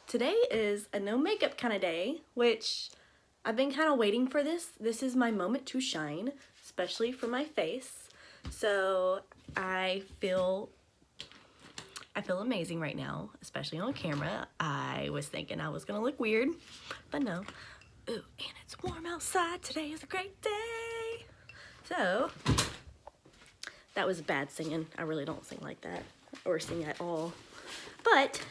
Today is a no makeup kind of day, which I've been kind of waiting for this. This is my moment to shine, especially for my face. So I feel amazing right now, especially on camera. I was thinking I was gonna look weird, but no. Ooh, and it's warm outside. Today is a great day. So that was bad singing. I really don't sing like that or sing at all. But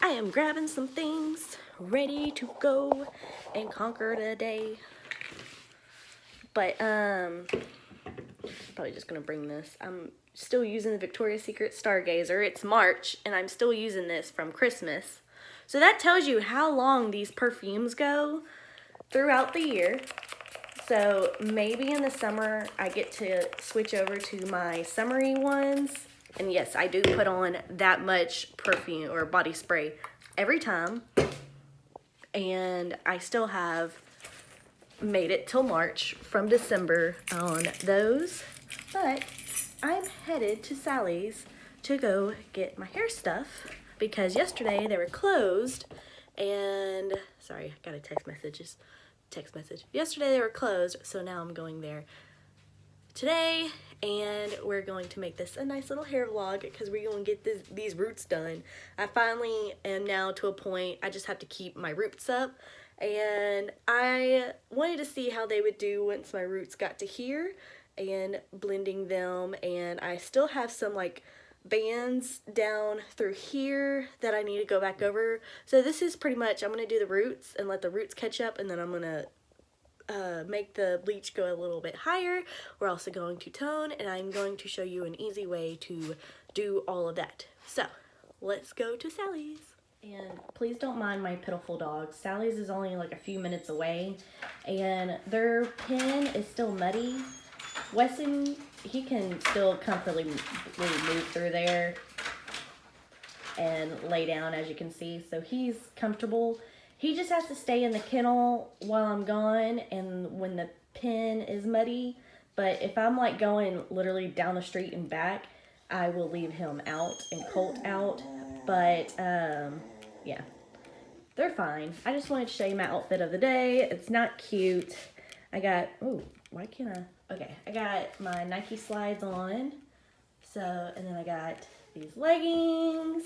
I am grabbing some things, ready to go and conquer the day. But probably just gonna bring this. I'm still using the Victoria's Secret Stargazer. It's March and I'm still using this from Christmas. So that tells you how long these perfumes go throughout the year. So maybe in the summer I get to switch over to my summery ones. And yes, I do put on that much perfume or body spray every time. And I still have made it till March from December on those. But I'm headed to Sally's to go get my hair stuff because yesterday they were closed. And sorry, I got a text message. Yesterday they were closed, so now I'm going there today, and we're going to make this a nice little hair vlog because we're going to get these roots done. I finally am now to a point I just have to keep my roots up, and I wanted to see how they would do once my roots got to here and blending them. And I still have some like bands down through here that I need to go back over. So this is pretty much, I'm going to do the roots and let the roots catch up, and then I'm going to make the bleach go a little bit higher. We're also going to tone, and I'm going to show you an easy way to do all of that. So let's go to Sally's. And please don't mind my pitiful dogs. Sally's is only like a few minutes away, and their pen is still muddy. Wesson, he can still comfortably move through there and lay down, as you can see, so he's comfortable. He just has to stay in the kennel while I'm gone and when the pen is muddy. But if I'm like going literally down the street and back, I will leave him out and Colt out. But yeah, they're fine. I just wanted to show you my outfit of the day. It's not cute. I got, oh, why can't I? Okay, I got my Nike slides on. So, and then I got these leggings,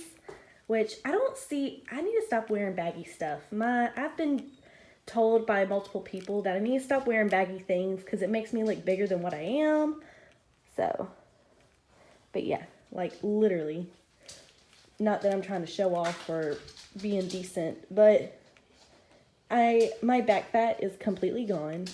which I need to stop wearing baggy stuff. I've been told by multiple people that I need to stop wearing baggy things because it makes me look bigger than what I am. So, but yeah, like literally, not that I'm trying to show off or being decent, but my back fat is completely gone.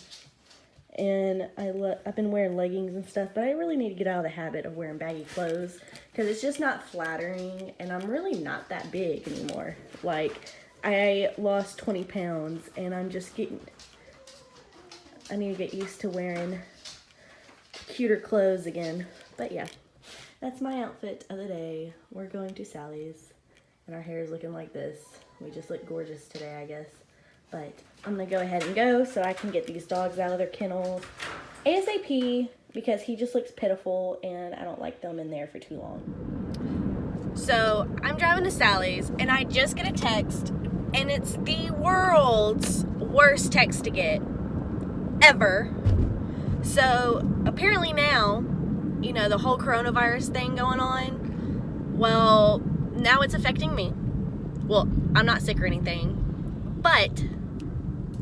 And I've been wearing leggings and stuff, but I really need to get out of the habit of wearing baggy clothes because it's just not flattering, and I'm really not that big anymore. Like, I lost 20 pounds, and I need to get used to wearing cuter clothes again. But yeah, that's my outfit of the day. We're going to Sally's, and our hair is looking like this. We just look gorgeous today, I guess. But I'm going to go ahead and go so I can get these dogs out of their kennels ASAP because he just looks pitiful and I don't like them in there for too long. So I'm driving to Sally's and I just get a text, and it's the world's worst text to get ever. So apparently now, you know, the whole coronavirus thing going on, well, now it's affecting me. Well, I'm not sick or anything, but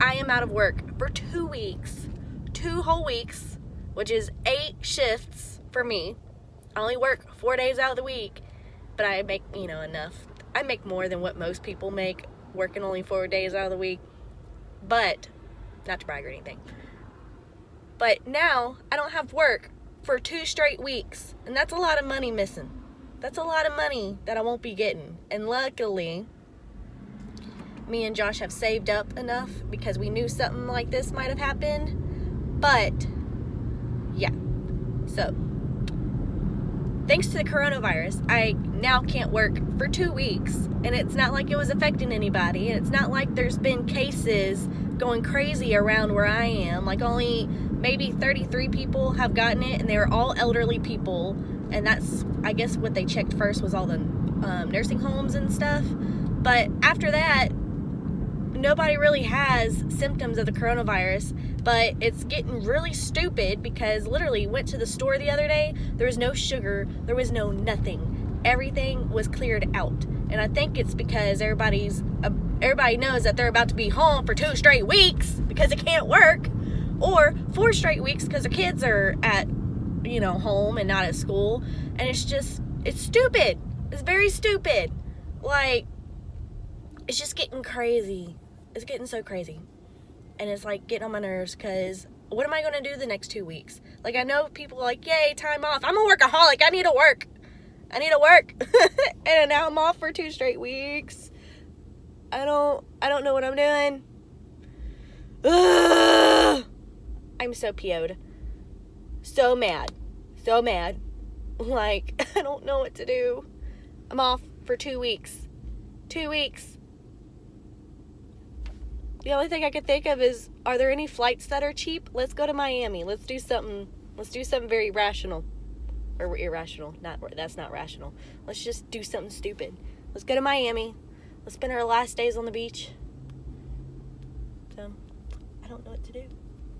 I am out of work for 2 weeks, 2 whole weeks, which is 8 shifts for me. I only work 4 days out of the week, but I make, you know, enough. I make more than what most people make working only 4 days out of the week, but not to brag or anything. But now I don't have work for 2 straight weeks, and that's a lot of money missing. That's a lot of money that I won't be getting. And luckily, me and Josh have saved up enough because we knew something like this might have happened. But yeah, so thanks to the coronavirus, I now can't work for 2 weeks, and it's not like it was affecting anybody, and it's not like there's been cases going crazy around where I am. Like only maybe 33 people have gotten it, and they were all elderly people, and that's, I guess, what they checked first was all the nursing homes and stuff. But after that, nobody really has symptoms of the coronavirus. But it's getting really stupid because literally went to the store the other day. There was no sugar. There was no nothing. Everything was cleared out. And I think it's because everybody knows that they're about to be home for 2 straight weeks because it can't work, or 4 straight weeks because their kids are at, home and not at school. And it's stupid. It's very stupid. Like, it's just getting crazy. It's getting so crazy. And it's like getting on my nerves because what am I going to do the next 2 weeks? Like, I know people are like, yay, time off. I'm a workaholic. I need to work. And now I'm off for 2 straight weeks. I don't know what I'm doing. Ugh. I'm so PO'd. So mad. Like, I don't know what to do. I'm off for 2 weeks. 2 weeks. The only thing I could think of is, are there any flights that are cheap? Let's go to Miami. Let's do something very rational. Or irrational. That's not rational. Let's just do something stupid. Let's go to Miami. Let's spend our last days on the beach. So, I don't know what to do.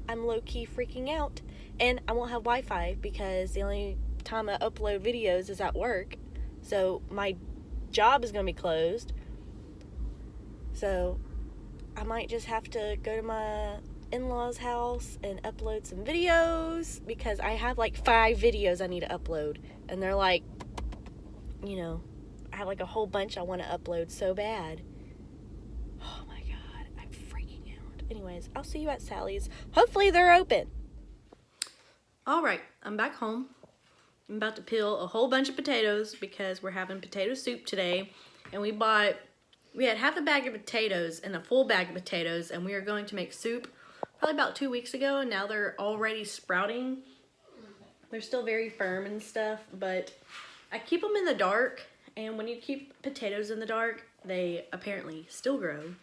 I'm low-key freaking out. And I won't have Wi-Fi because the only time I upload videos is at work. So, my job is going to be closed. So, I might just have to go to my in-laws' house and upload some videos because I have like 5 videos I need to upload. And they're like, I have like a whole bunch I want to upload so bad. Oh my God, I'm freaking out. Anyways, I'll see you at Sally's. Hopefully they're open. Alright, I'm back home. I'm about to peel a whole bunch of potatoes because we're having potato soup today. And we had half a bag of potatoes and a full bag of potatoes, and we are going to make soup probably about 2 weeks ago, and now they're already sprouting. They're still very firm and stuff, but I keep them in the dark, and when you keep potatoes in the dark, they apparently still grow,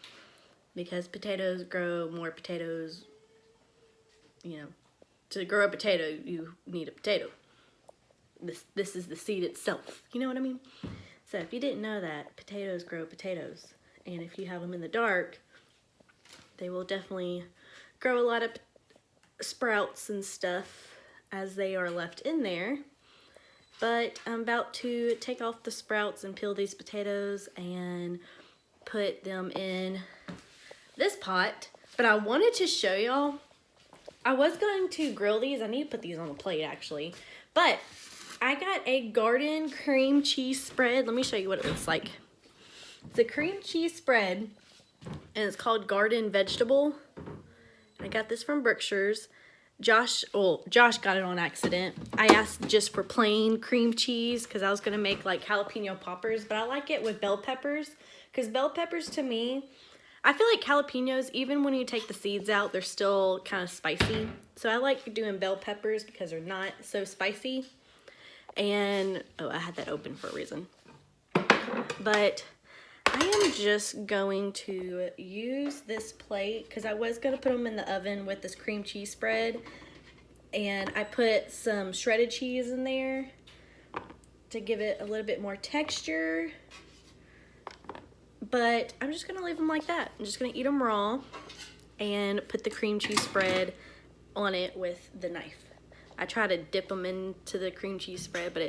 because potatoes grow more potatoes. To grow a potato, you need a potato. This is the seed itself. You know what I mean? So if you didn't know that, potatoes grow potatoes. And if you have them in the dark, they will definitely grow a lot of sprouts and stuff as they are left in there. But I'm about to take off the sprouts and peel these potatoes and put them in this pot. But I wanted to show y'all, I was going to grill these. I need to put these on the plate actually. But I got a garden cream cheese spread. Let me show you what it looks like. It's a cream cheese spread, and it's called Garden Vegetable. I got this from Brookshire's. Josh got it on accident. I asked just for plain cream cheese because I was going to make like jalapeno poppers, but I like it with bell peppers because bell peppers to me, I feel like jalapenos, even when you take the seeds out, they're still kind of spicy. So I like doing bell peppers because they're not so spicy. And, I had that open for a reason. But I am just going to use this plate because I was going to put them in the oven with this cream cheese spread. And I put some shredded cheese in there to give it a little bit more texture. But I'm just going to leave them like that. I'm just going to eat them raw and put the cream cheese spread on it with the knife. I try to dip them into the cream cheese spread, but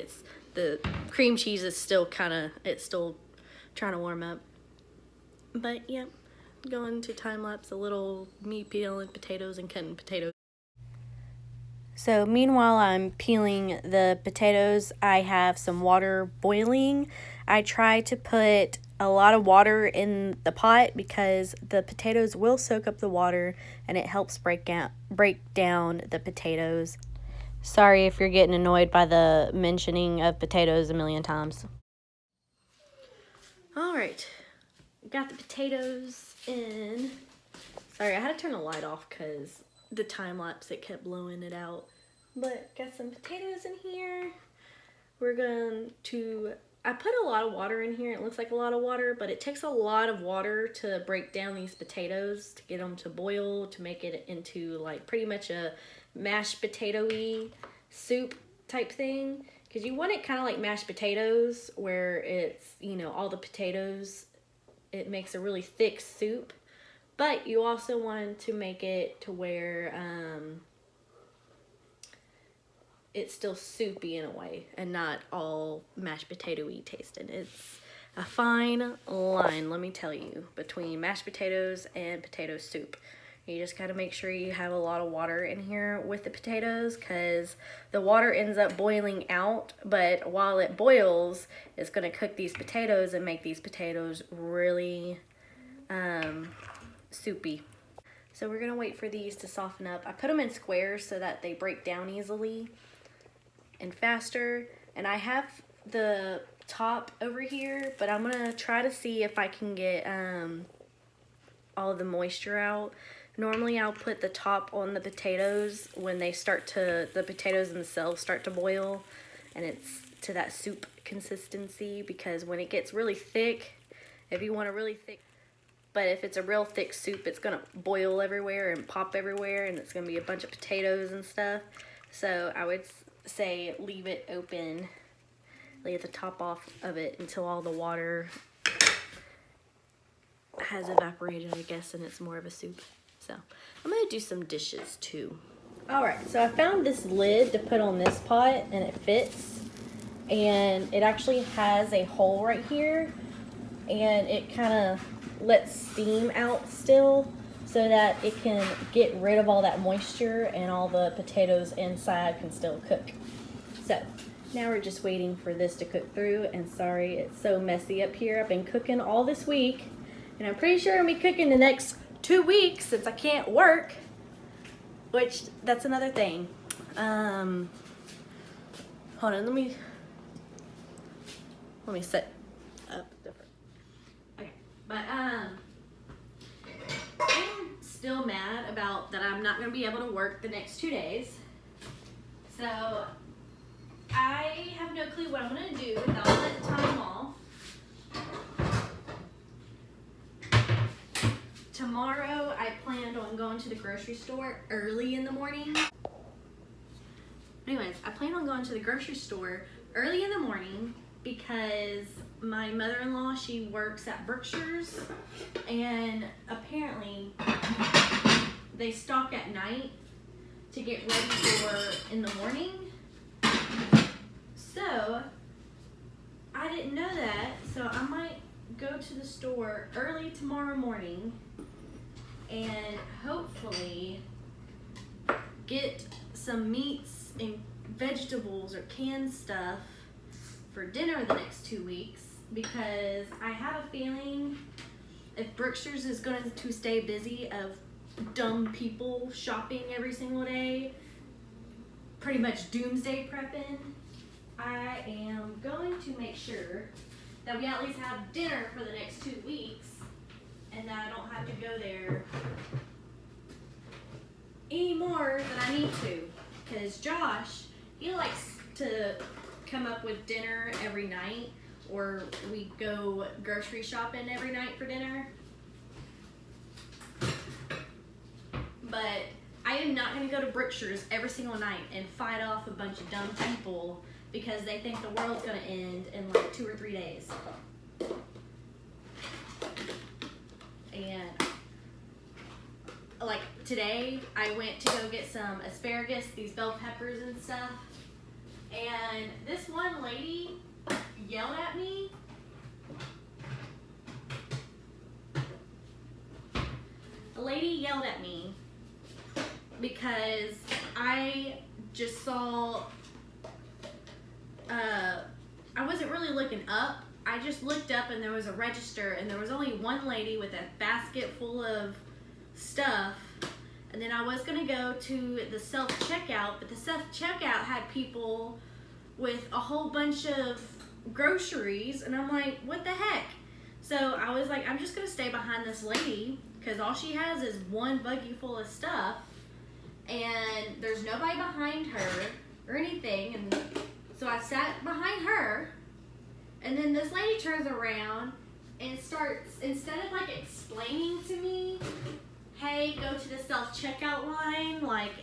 the cream cheese is still it's still trying to warm up. But yeah, going to time lapse a little me peeling potatoes and cutting potatoes. So meanwhile I'm peeling the potatoes, I have some water boiling. I try to put a lot of water in the pot because the potatoes will soak up the water and it helps break down the potatoes. Sorry if you're getting annoyed by the mentioning of potatoes a million times. Alright, got the potatoes in. Sorry, I had to turn the light off because the time lapse, it kept blowing it out. But got some potatoes in here. We're going to, I put a lot of water in here. It looks like a lot of water, but it takes a lot of water to break down these potatoes, to get them to boil, to make it into like pretty much a mashed potato-y soup type thing, because you want it kind of like mashed potatoes where it's, all the potatoes it makes a really thick soup. But you also want to make it to where it's still soupy in a way and not all mashed potato-y tasting. It's a fine line, let me tell you, between mashed potatoes and potato soup. You just gotta make sure you have a lot of water in here with the potatoes, because the water ends up boiling out, but while it boils, it's gonna cook these potatoes and make these potatoes really soupy. So we're gonna wait for these to soften up. I put them in squares so that they break down easily and faster. And I have the top over here, but I'm gonna try to see if I can get all of the moisture out. Normally I'll put the top on the potatoes when they the potatoes themselves start to boil, and it's to that soup consistency, because when it gets really thick, if you want a really thick, but if it's a real thick soup, it's gonna boil everywhere and pop everywhere, and it's gonna be a bunch of potatoes and stuff. So I would say leave it open, leave the top off of it until all the water has evaporated, I guess, and it's more of a soup. So I'm gonna do some dishes too. All right, so I found this lid to put on this pot, and it fits, and it actually has a hole right here, and it kind of lets steam out still so that it can get rid of all that moisture and all the potatoes inside can still cook. So now we're just waiting for this to cook through, and sorry it's so messy up here. I've been cooking all this week, and I'm pretty sure I'm gonna be cooking the next 2 weeks since I can't work, which that's another thing. Hold on, let me set up different. Okay, but I'm still mad about that I'm not gonna be able to work the next 2 days. So I have no clue what I'm gonna do with all that time off. Tomorrow I planned on going to the grocery store early in the morning. Anyways, I plan on going to the grocery store early in the morning because my mother-in-law, she works at Berkshire's, and apparently they stock at night to get ready for in the morning. So I didn't know that, so I might go to the store early tomorrow morning and hopefully get some meats and vegetables or canned stuff for dinner the next 2 weeks, because I have a feeling if Berkshire's is going to stay busy of dumb people shopping every single day, pretty much doomsday prepping, I am going to make sure that we at least have dinner for the next 2 weeks, and that I don't have to go there any more than I need to. Because Josh, he likes to come up with dinner every night, or we go grocery shopping every night for dinner. But I am not going to go to Berkshire's every single night and fight off a bunch of dumb people because they think the world's going to end in like 2 or 3 days. And like today, I went to go get some asparagus, these bell peppers and stuff, and this one lady yelled at me. A lady yelled at me because I just saw, I wasn't really looking up. I just looked up and there was a register, and there was only one lady with a basket full of stuff. And then I was gonna go to the self-checkout, but the self-checkout had people with a whole bunch of groceries, and I'm like, what the heck? So I was like, I'm just gonna stay behind this lady because all she has is one buggy full of stuff, and there's nobody behind her or anything. And so I sat behind her, and then this lady turns around and starts, instead of like explaining to me, hey, go to the self-checkout line, like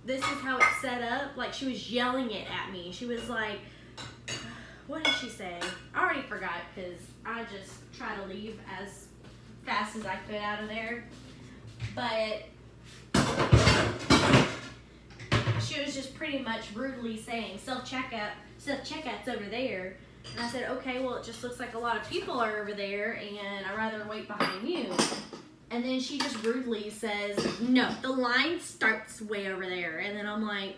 this is how it's set up, like she was yelling it at me. She was like, what did she say? I already forgot because I just try to leave as fast as I could out of there. But she was just pretty much rudely saying self-checkout's over there. And I said, okay, well, it just looks like a lot of people are over there, and I'd rather wait behind you. And then she just rudely says, no, the line starts way over there. And then I'm like,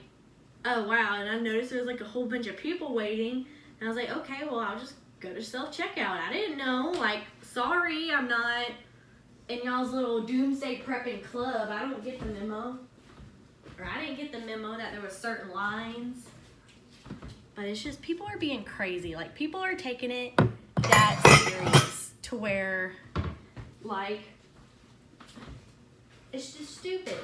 oh, wow. And I noticed there was like a whole bunch of people waiting. And I was like, okay, well, I'll just go to self-checkout. I didn't know. Like, sorry, I'm not in y'all's little doomsday prepping club. I don't get the memo. Or I didn't get the memo that there was certain lines. But it's just, people are being crazy. Like, people are taking it that serious to where, like, it's just stupid.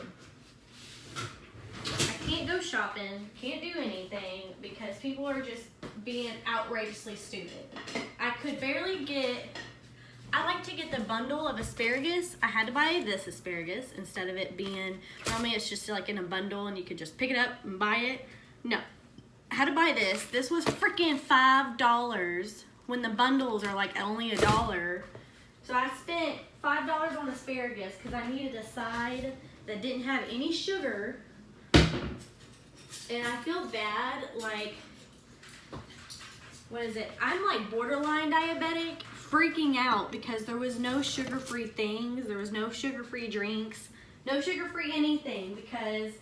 I can't go shopping, can't do anything because people are just being outrageously stupid. I could barely I like to get the bundle of asparagus. I had to buy this asparagus instead of it being, normally it's just like in a bundle and you could just pick it up and buy it. No, I had to buy this. This was freaking $5 when the bundles are like only $1. So I spent $5 on asparagus because I needed a side that didn't have any sugar. And I feel bad, like, what is it? I'm like borderline diabetic, freaking out because there was no sugar-free things. There was no sugar-free drinks, no sugar-free anything because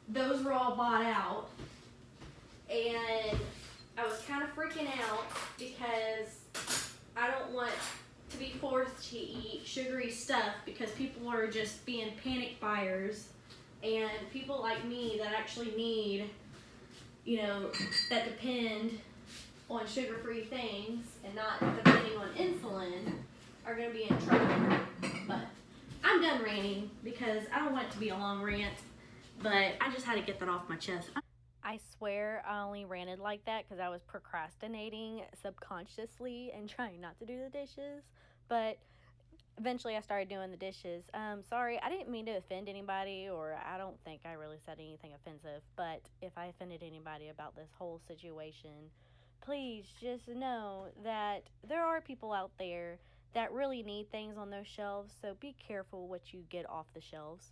those were all bought out. And I was kind of freaking out because I don't want to be forced to eat sugary stuff because people are just being panic buyers, and people like me that actually need, you know, that depend on sugar-free things and not depending on insulin are going to be in trouble. But I'm done ranting because I don't want it to be a long rant, but I just had to get that off my chest. I swear I only ranted like that because I was procrastinating subconsciously and trying not to do the dishes. But eventually I started doing the dishes. Sorry, I didn't mean to offend anybody, or I don't think I really said anything offensive. But if I offended anybody about this whole situation, please just know that there are people out there that really need things on those shelves. So be careful what you get off the shelves.